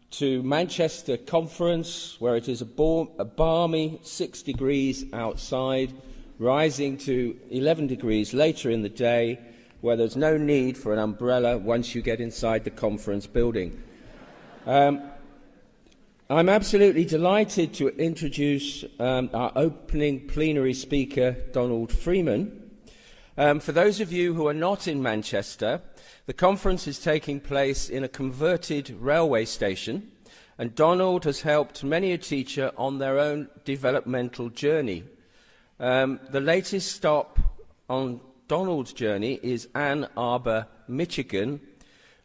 to Manchester Conference, where it is a balmy 6 degrees outside, rising to 11 degrees later in the day, where there's no need for an umbrella once you get inside the conference building. I'm absolutely delighted to introduce our opening plenary speaker, Donald Freeman. For those of you who are not in Manchester, the conference is taking place in a converted railway station, and Donald has helped many a teacher on their own developmental journey. The latest stop on Donald's journey is Ann Arbor, Michigan,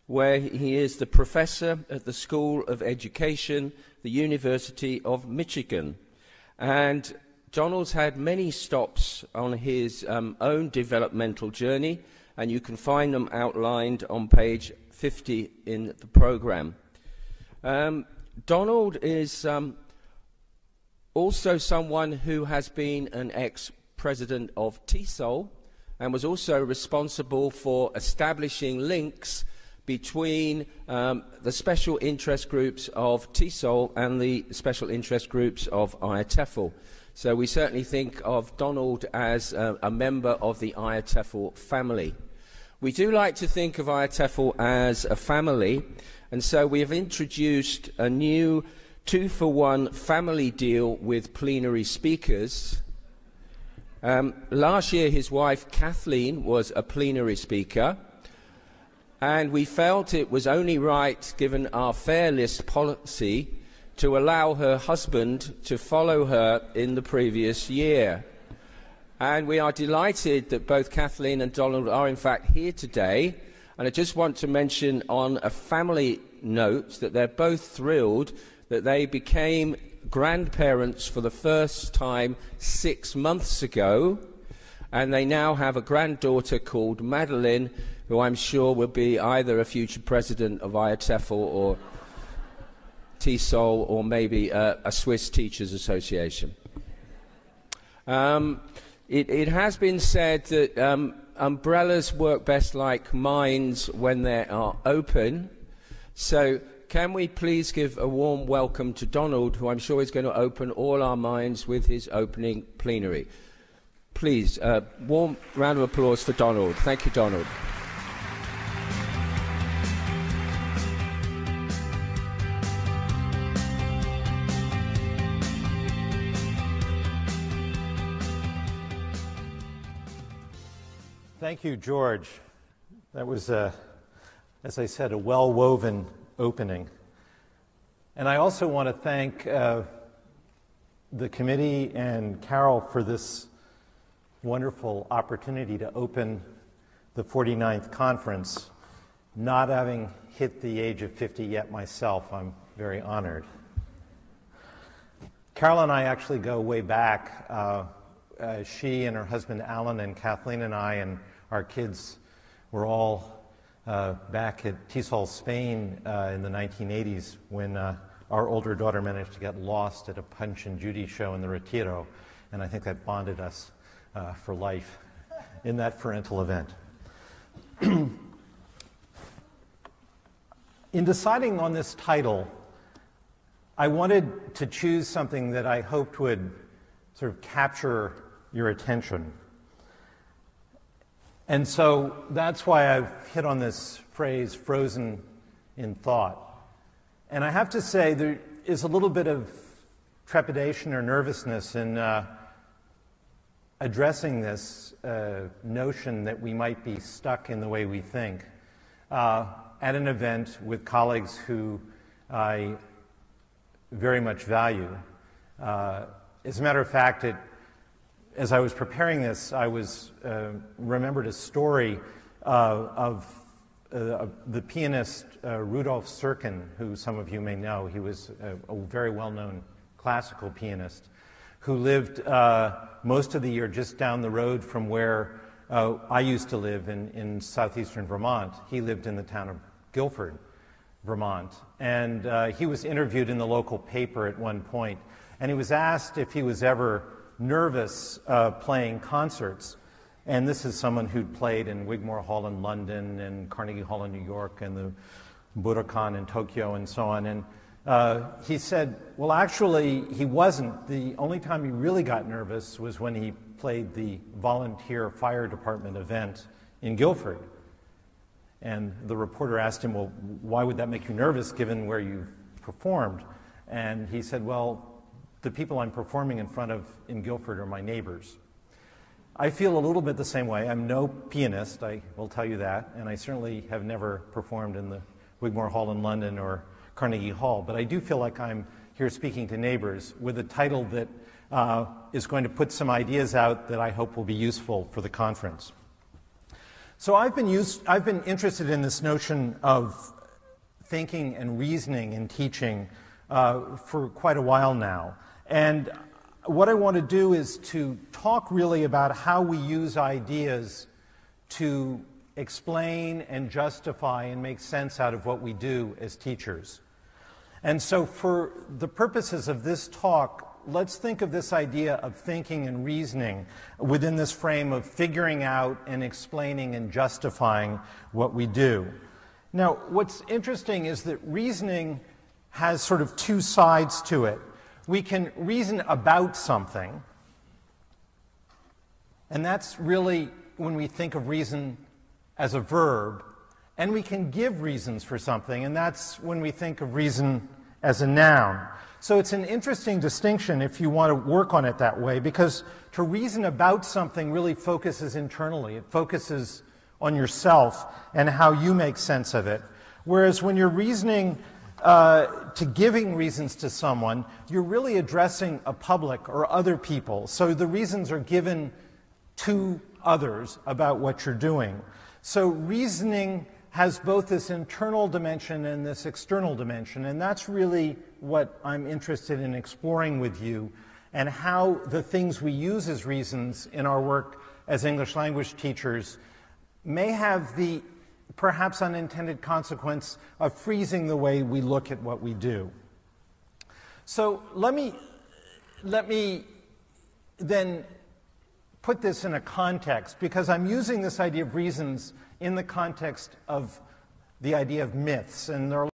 where he is the professor at the School of Education, the University of Michigan. And Donald's had many stops on his own developmental journey, and you can find them outlined on page 50 in the program. Donald is also someone who has been an ex-president of TESOL and was also responsible for establishing links between the special interest groups of TESOL and the special interest groups of IATEFL. So we certainly think of Donald as a member of the IATEFL family. We do like to think of IATEFL as a family, and so we have introduced a new 2-for-1 family deal with plenary speakers. Last year his wife Kathleen was a plenary speaker, and we felt it was only right, given our fair list policy, to allow her husband to follow her in the previous year. And we are delighted that both Kathleen and Donald are in fact here today. And I just want to mention on a family note that they're both thrilled that they became grandparents for the first time 6 months ago. And they now have a granddaughter called Madeline, who I'm sure will be either a future president of IATEFL or TESOL, or maybe a Swiss Teachers Association. It has been said that umbrellas work best like minds when they are open. So can we please give a warm welcome to Donald, who I'm sure is going to open all our minds with his opening plenary. Please, warm round of applause for Donald. Thank you, Donald. Thank you, George. That was, as I said, a well-woven opening. And I also want to thank the committee and Carol for this wonderful opportunity to open the 49th conference. Not having hit the age of 50 yet myself, I'm very honored. Carol and I actually go way back. She and her husband Alan and Kathleen and I and our kids were all back at TESOL, Spain in the 1980s when our older daughter managed to get lost at a Punch and Judy show in the Retiro, and I think that bonded us for life in that parental event. In deciding on this title, I wanted to choose something that I hoped would sort of capture your attention. And so that's why I've hit on this phrase, frozen in thought. And I have to say there is a little bit of trepidation or nervousness in addressing this notion that we might be stuck in the way we think at an event with colleagues who I very much value. As a matter of fact, as I was preparing this, I remembered a story of the pianist Rudolf Serkin, who some of you may know. He was a very well-known classical pianist who lived most of the year just down the road from where I used to live in southeastern Vermont. He lived in the town of Guilford, Vermont. And he was interviewed in the local paper at one point, and he was asked if he was ever nervous playing concerts. And this is someone who'd played in Wigmore Hall in London and Carnegie Hall in New York and the Budokan in Tokyo and so on. And he said, well, actually, he wasn't. The only time he really got nervous was when he played the volunteer fire department event in Guilford. And the reporter asked him, well, why would that make you nervous given where you've performed? And he said, well, the people I'm performing in front of in Guilford are my neighbors. I feel a little bit the same way. I'm no pianist, I will tell you that, and I certainly have never performed in the Wigmore Hall in London or Carnegie Hall, but I do feel like I'm here speaking to neighbors with a title that is going to put some ideas out that I hope will be useful for the conference. So I've been interested in this notion of thinking and reasoning in teaching for quite a while now. And what I want to do is to talk really about how we use ideas to explain and justify and make sense out of what we do as teachers. And so for the purposes of this talk, let's think of this idea of thinking and reasoning within this frame of figuring out and explaining and justifying what we do. Now, what's interesting is that reasoning has sort of two sides to it. We can reason about something, and that's really when we think of reason as a verb, and we can give reasons for something, and that's when we think of reason as a noun. So it's an interesting distinction if you want to work on it that way, because to reason about something really focuses internally. It focuses on yourself and how you make sense of it. Whereas when you're reasoning to giving reasons to someone, you're really addressing a public or other people. So the reasons are given to others about what you're doing. So reasoning has both this internal dimension and this external dimension, and that's really what I'm interested in exploring with you, and how the things we use as reasons in our work as English language teachers may have the perhaps unintended consequence of freezing the way we look at what we do. So let me then put this in a context, because I'm using this idea of reasons in the context of the idea of myths, and there are